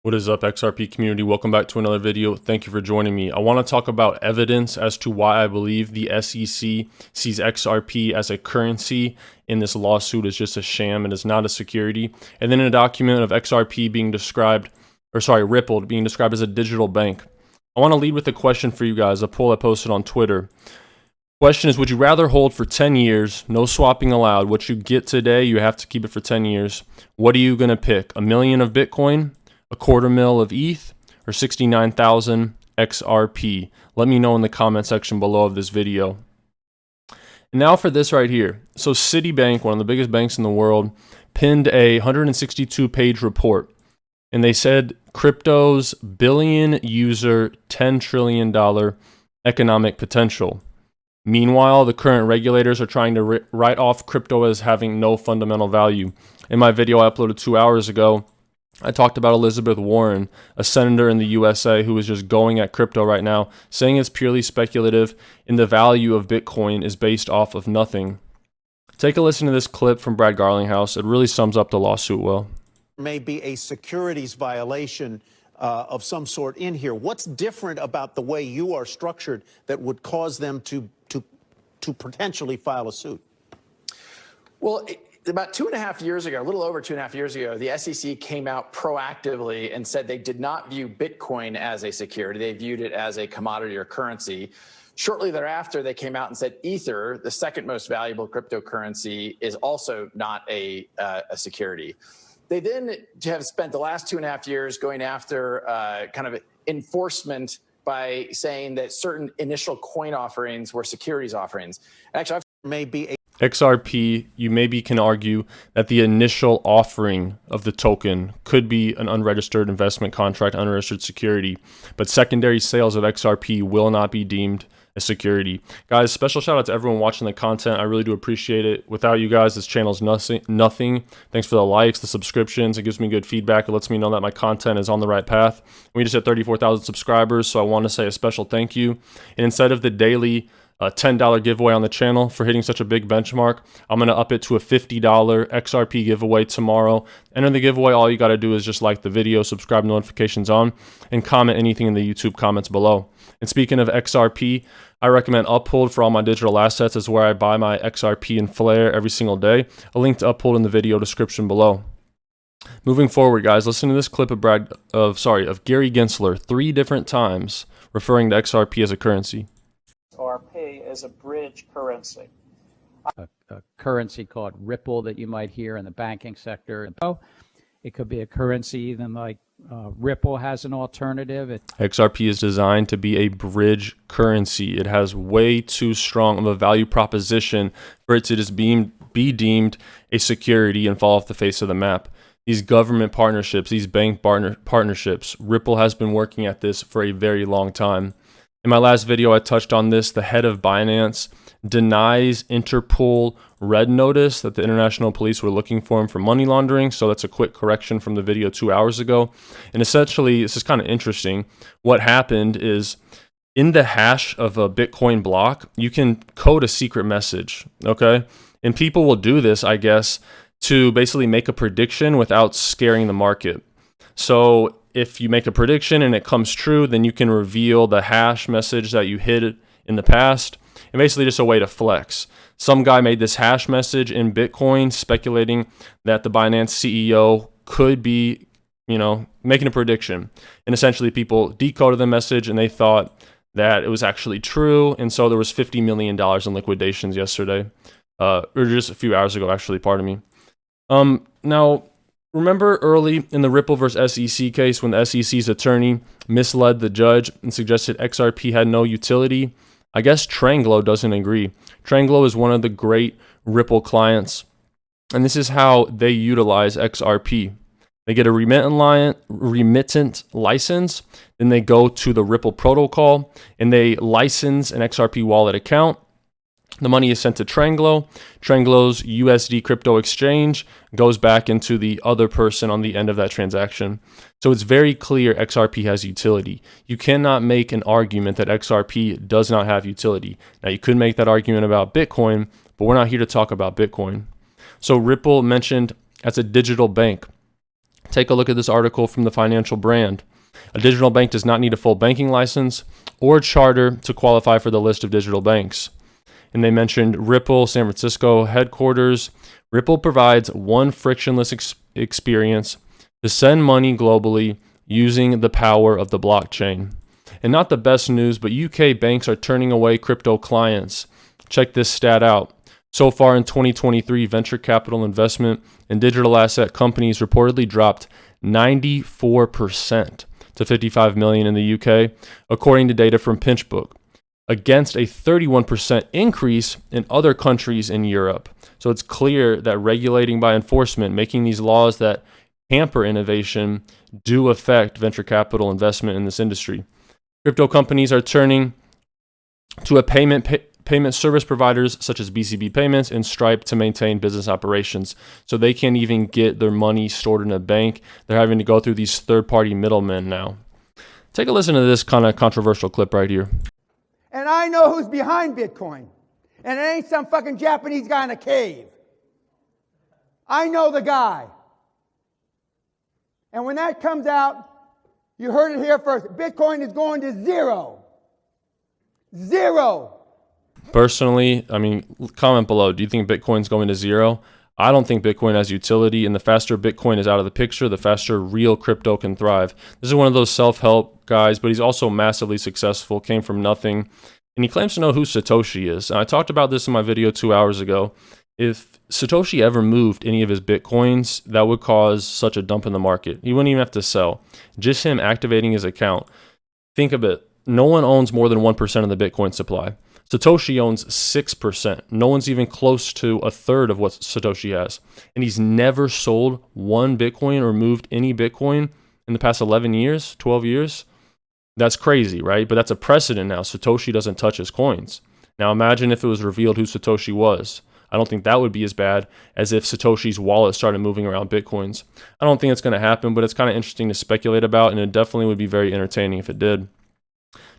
What is up, XRP community? Welcome back to another video. Thank you for joining me. I want to talk about evidence as to why I believe the SEC sees XRP as a currency in this lawsuit is just a sham and is not a security. And then in a document of XRP being described, Ripple being described as a digital bank. I want to lead with a question for you guys, a poll I posted on Twitter. Question is, would you rather hold for 10 years, no swapping allowed? What you get today, you have to keep it for 10 years. What are you going to pick? $1 million of Bitcoin? A $250,000 of ETH, or 69,000 XRP? Let me know in the comment section below of this video. And now for this right here. So Citibank, one of the biggest banks in the world, pinned a 162-page report. And they said crypto's billion user, $10 trillion economic potential. Meanwhile, the current regulators are trying to write off crypto as having no fundamental value. In my video I uploaded 2 hours ago, I talked about Elizabeth Warren, a senator in the USA who is just going at crypto right now, saying it's purely speculative and the value of Bitcoin is based off of nothing. Take a listen to this clip from Brad Garlinghouse. It really sums up the lawsuit well. May be a securities violation of some sort in here. What's different about the way you are structured that would cause them to potentially file a suit? Well, about 2.5 years ago, a little over 2.5 years ago, the SEC came out proactively and said they did not view Bitcoin as a security. They viewed it as a commodity or currency. Shortly thereafter, they came out and said Ether, the second most valuable cryptocurrency, is also not a security. They then have spent the last 2.5 years going after kind of enforcement by saying that certain initial coin offerings were securities offerings. Actually, I've maybe XRP, you maybe can argue that the initial offering of the token could be an unregistered investment contract, unregistered security, but secondary sales of XRP will not be deemed a security. Guys, special shout out to everyone watching the content. I really do appreciate it. Without you guys, this channel is nothing. Thanks for the likes, the subscriptions. It gives me good feedback. It lets me know that my content is on the right path. We just hit 34,000 subscribers, so I want to say a special thank you. And instead of the daily $10 giveaway on the channel for hitting such a big benchmark, I'm going to up it to a $50 XRP giveaway tomorrow. Enter the giveaway. All you got to do is just like the video, subscribe, notifications on, and comment anything in the YouTube comments below. And speaking of XRP, I recommend Uphold for all my digital assets. Is where I buy my XRP and Flare every single day. A link to Uphold in the video description below. Moving forward, guys, listen to this clip of Gary Gensler 3 different times referring to XRP as a currency. XRP as a bridge currency. A currency called Ripple that you might hear in the banking sector. It could be a currency even like Ripple has an alternative. XRP is designed to be a bridge currency. It has way too strong of a value proposition for it to just be deemed a security and fall off the face of the map. These government partnerships, these bank partnerships, Ripple has been working at this for a very long time. In my last video, I touched on this. The head of Binance denies Interpol red notice that the international police were looking for him for money laundering. So that's a quick correction from the video 2 hours ago. And essentially, this is kind of interesting. What happened is in the hash of a Bitcoin block, you can code a secret message, okay? And people will do this, I guess, to basically make a prediction without scaring the market. So if you make a prediction and it comes true, then you can reveal the hash message that you hid in the past, and basically just a way to flex. Some guy made this hash message in Bitcoin speculating that the Binance CEO could be, making a prediction. And essentially people decoded the message and they thought that it was actually true. And so there was $50 million in liquidations yesterday, or just a few hours ago, actually, pardon me. Now, remember early in the Ripple versus SEC case when the SEC's attorney misled the judge and suggested XRP had no utility? I guess Tranglo doesn't agree. Tranglo is one of the great Ripple clients, and this is how they utilize XRP. They get a remittent license, then they go to the Ripple protocol, and they license an XRP wallet account. The money is sent to Tranglo. Tranglo's USD crypto exchange goes back into the other person on the end of that transaction. So it's very clear XRP has utility. You cannot make an argument that XRP does not have utility. Now, you could make that argument about Bitcoin, but we're not here to talk about Bitcoin. So Ripple mentioned as a digital bank. Take a look at this article from the Financial Brand. A digital bank does not need a full banking license or charter to qualify for the list of digital banks. And they mentioned Ripple, San Francisco headquarters. Ripple provides one frictionless experience to send money globally using the power of the blockchain. And not the best news, but UK banks are turning away crypto clients. Check this stat out. So far in 2023, venture capital investment in digital asset companies reportedly dropped 94% to 55 million in the UK, according to data from PinchBook, against a 31% increase in other countries in Europe. So it's clear that regulating by enforcement, making these laws that hamper innovation, do affect venture capital investment in this industry. Crypto companies are turning to a payment service providers such as BCB Payments and Stripe to maintain business operations. So they can't even get their money stored in a bank. They're having to go through these third-party middlemen now. Take a listen to this kind of controversial clip right here. And I know who's behind Bitcoin. And it ain't some fucking Japanese guy in a cave. I know the guy. And when that comes out, you heard it here first. Bitcoin is going to zero. Zero. Personally, I mean, comment below. Do you think Bitcoin's going to zero? I don't think Bitcoin has utility, and the faster Bitcoin is out of the picture, the faster real crypto can thrive. This is one of those self-help guys, but he's also massively successful, came from nothing, and he claims to know who Satoshi is. And I talked about this in my video 2 hours ago. If Satoshi ever moved any of his Bitcoins, that would cause such a dump in the market. He wouldn't even have to sell. Just him activating his account. Think of it. No one owns more than 1% of the Bitcoin supply. Satoshi owns 6%. No one's even close to a third of what Satoshi has. And he's never sold one Bitcoin or moved any Bitcoin in the past 11 years, 12 years. That's crazy, right? But that's a precedent now. Satoshi doesn't touch his coins. Now imagine if it was revealed who Satoshi was. I don't think that would be as bad as if Satoshi's wallet started moving around Bitcoins. I don't think it's going to happen, but it's kind of interesting to speculate about, and it definitely would be very entertaining if it did.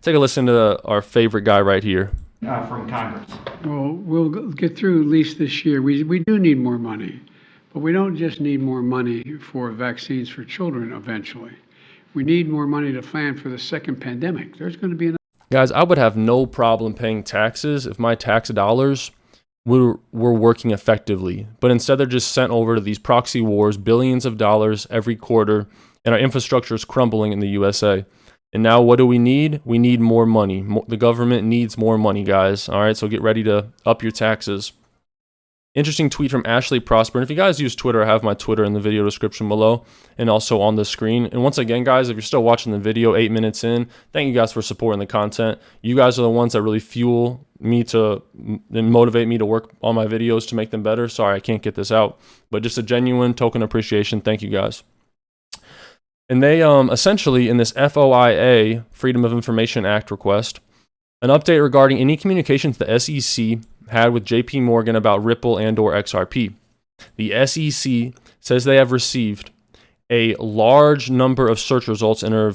Take a listen to our favorite guy right here. From Congress. Well, we'll get through at least this year. We do need more money, but we don't just need more money for vaccines for children eventually. We need more money to plan for the second pandemic. There's going to be Guys, I would have no problem paying taxes if my tax dollars were working effectively, but instead they're just sent over to these proxy wars, billions of dollars every quarter, and our infrastructure is crumbling in the USA. And now what do we need? We need more money. The government needs more money, guys. All right, so get ready to up your taxes. Interesting tweet from Ashley Prosper. And if you guys use Twitter, I have my Twitter in the video description below and also on the screen. And once again, guys, if you're still watching the video 8 minutes in, thank you guys for supporting the content. You guys are the ones that really fuel me to and motivate me to work on my videos to make them better. Sorry, I can't get this out, but just a genuine token appreciation. Thank you guys. And they essentially, in this FOIA, Freedom of Information Act request, an update regarding any communications the SEC had with JP Morgan about Ripple and or XRP. The SEC says they have received a large number of search results and are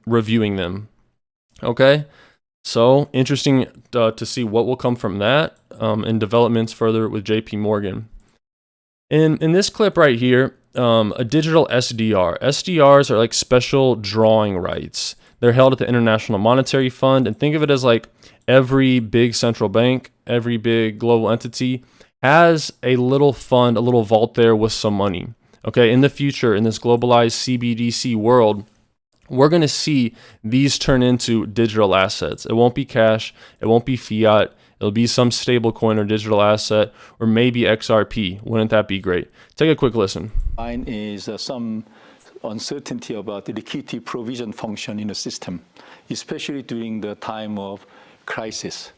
reviewing them. Okay, so interesting to see what will come from that and developments further with JP Morgan. In this clip right here, a digital SDR. SDRs are like special drawing rights. They're held at the International Monetary Fund, and think of it as like every big central bank, every big global entity has a little fund, a little vault there with some money. Okay, in the future, in this globalized CBDC world, we're going to see these turn into digital assets. It won't be cash, it won't be fiat, it'll be some stable coin or digital asset, or maybe XRP. Wouldn't that be great? Take a quick listen. Mine is some uncertainty about the liquidity provision function in the system, especially during the time of crisis.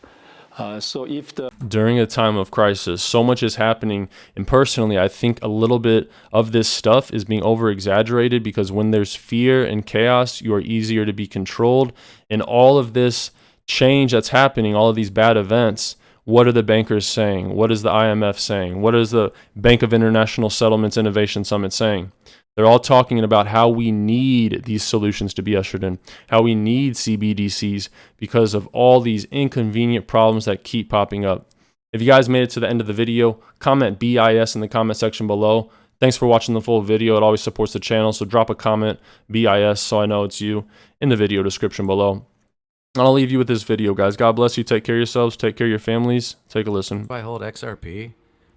During a time of crisis, so much is happening, and personally, I think a little bit of this stuff is being over-exaggerated because when there's fear and chaos, you are easier to be controlled, and all of this change that's happening, all of these bad events, what are the bankers saying? What is the IMF saying? What is the Bank of International Settlements Innovation Summit saying? They're all talking about how we need these solutions to be ushered in, how we need CBDCs because of all these inconvenient problems that keep popping up. If you guys made it to the end of the video, comment BIS in the comment section below. Thanks for watching the full video. It always supports the channel, so drop a comment, BIS, so I know it's you, in the video description below. And I'll leave you with this video, guys. God bless you. Take care of yourselves. Take care of your families. Take a listen. I hold XRP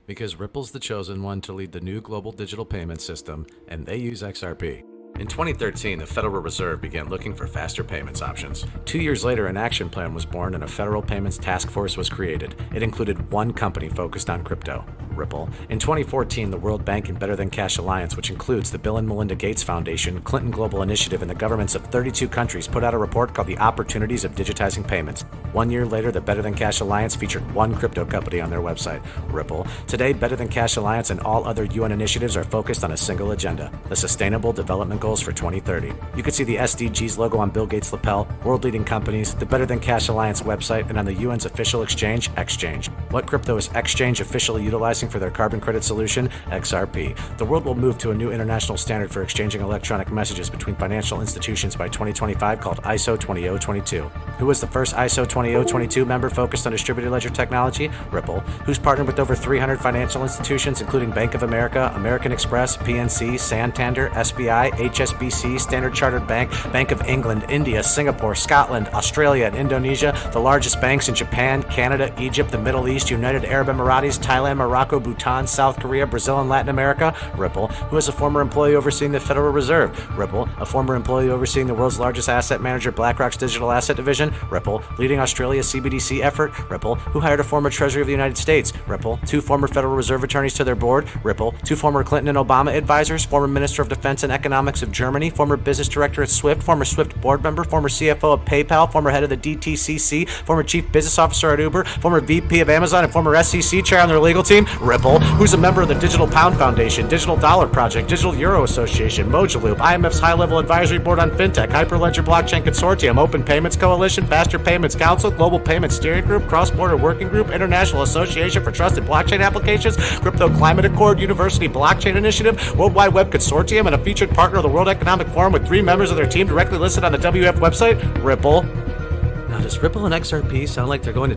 because Ripple's the chosen one to lead the new global digital payment system, and they use XRP. In 2013, the Federal Reserve began looking for faster payments options. 2 years later, an action plan was born and a federal payments task force was created. It included one company focused on crypto, Ripple. In 2014, the World Bank and Better Than Cash Alliance, which includes the Bill and Melinda Gates Foundation, Clinton Global Initiative, and the governments of 32 countries, put out a report called The Opportunities of Digitizing Payments. 1 year later, the Better Than Cash Alliance featured one crypto company on their website, Ripple. Today, Better Than Cash Alliance and all other UN initiatives are focused on a single agenda, the Sustainable Development Goals for 2030. You can see the SDGs logo on Bill Gates' lapel, world-leading companies, the Better Than Cash Alliance website, and on the UN's official exchange, Exchange. What crypto is Exchange officially utilizing for their carbon credit solution? XRP. The world will move to a new international standard for exchanging electronic messages between financial institutions by 2025 called ISO 20022. Who was the first ISO 20022 member focused on distributed ledger technology? Ripple. Who's partnered with over 300 financial institutions, including Bank of America, American Express, PNC, Santander, SBI, HSBC, Standard Chartered Bank, Bank of England, India, Singapore, Scotland, Australia, and Indonesia, the largest banks in Japan, Canada, Egypt, the Middle East, United Arab Emirates, Thailand, Morocco, Bhutan, South Korea, Brazil, and Latin America? Ripple. Who is a former employee overseeing the Federal Reserve? Ripple. A former employee overseeing the world's largest asset manager, BlackRock's digital asset division? Ripple. Leading Australia's CBDC effort? Ripple. Who hired a former Treasury of the United States? Ripple. 2 former Federal Reserve attorneys to their board? Ripple. 2 former Clinton and Obama advisors, former Minister of Defense and Economics of Germany, former business director at Swift, former Swift board member, former CFO of PayPal, former head of the DTCC, former chief business officer at Uber, former VP of Amazon, and former SEC chair on their legal team? Ripple. Who's a member of the Digital Pound Foundation, Digital Dollar Project, Digital Euro Association, Mojaloop, IMF's high-level advisory board on fintech, Hyperledger Blockchain Consortium, Open Payments Coalition, Faster Payments Council, Global Payments Steering Group, Cross-Border Working Group, International Association for Trusted Blockchain Applications, Crypto Climate Accord, University Blockchain Initiative, World Wide Web Consortium, and a featured partner of the World Economic Forum with 3 members of their team directly listed on the WF website? Ripple. Now, does Ripple and XRP sound like they're going to